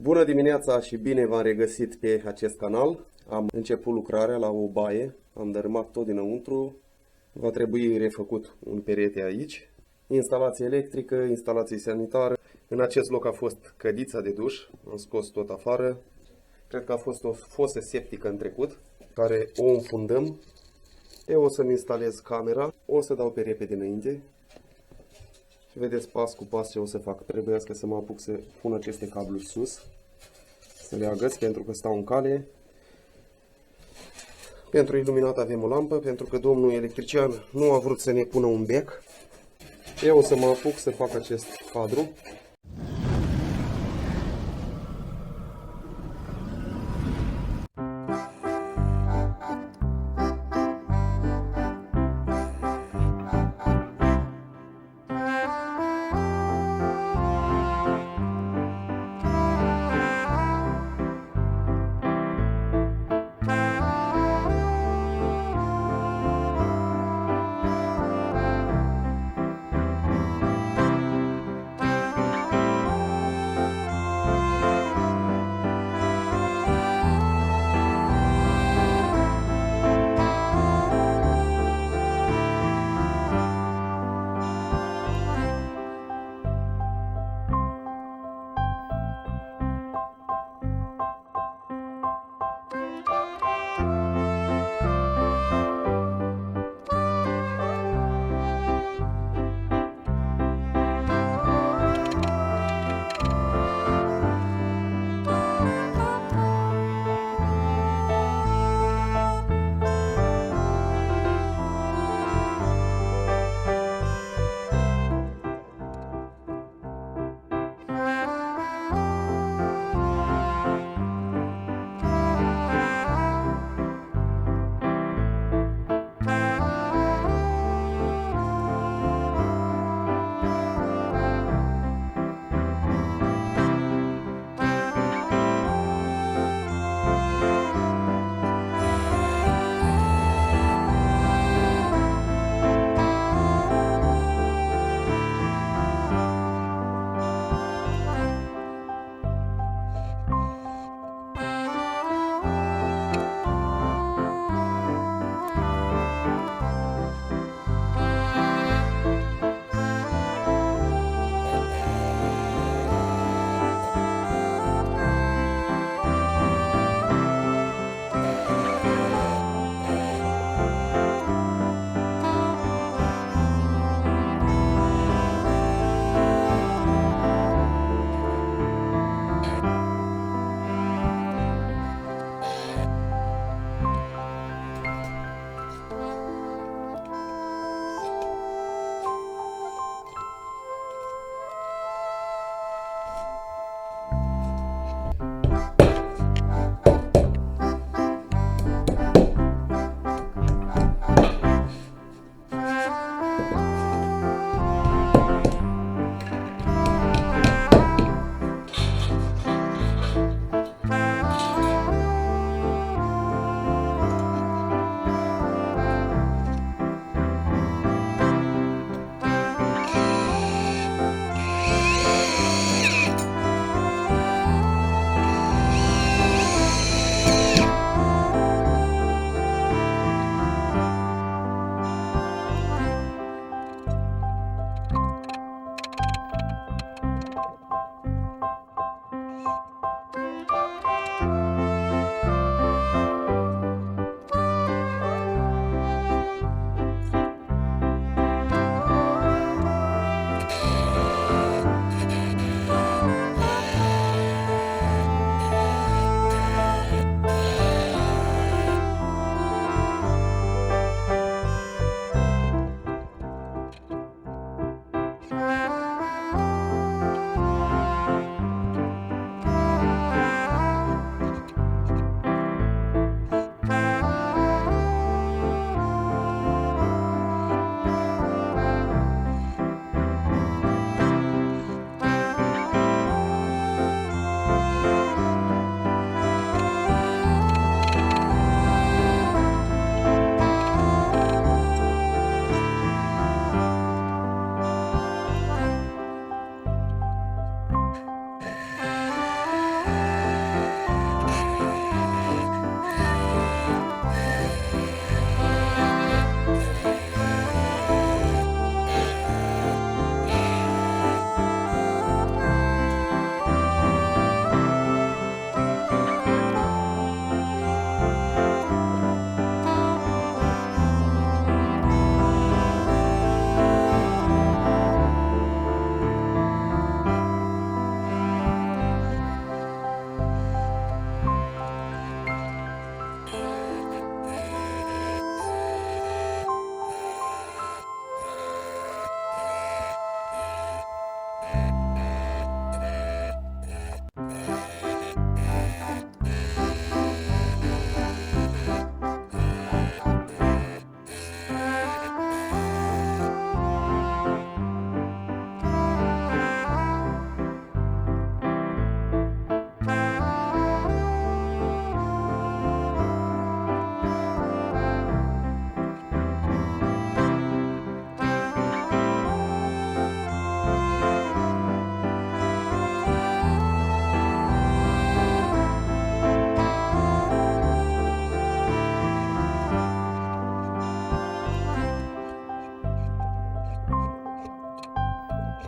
Bună dimineața și bine v-am regăsit pe acest canal. Am început lucrarea la o baie, am dărâmat tot dinăuntru, va trebui refăcut un perete aici, instalație electrică, instalație sanitară. În acest loc a fost cădița de duș, am scos tot afară. Cred că a fost o fosă septică în trecut, care o înfundăm. Eu o să-mi instalez camera, o să dau pe repede înainte. Și vedeți pas cu pas ce o să fac. Trebuiască să mă apuc să pun aceste cabluri sus, să le agăț pentru că stau în cale. Pentru iluminat avem o lampă, pentru că domnul electrician nu a vrut să ne pună un bec. Eu o să mă apuc să fac acest cadru.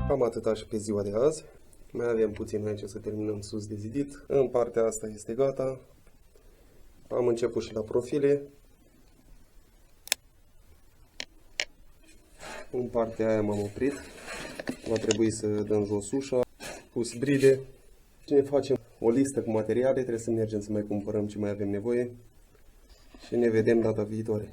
Cam atâta și pe ziua de azi. Mai avem puțin aici să terminăm sus de zidit. În partea asta este gata. Am început și la profile. În partea aia m-am oprit. Va trebui să dăm jos ușa. Pus bride. Și ne facem o listă cu materiale. Trebuie să mergem să mai cumpărăm ce mai avem nevoie. Și ne vedem data viitoare.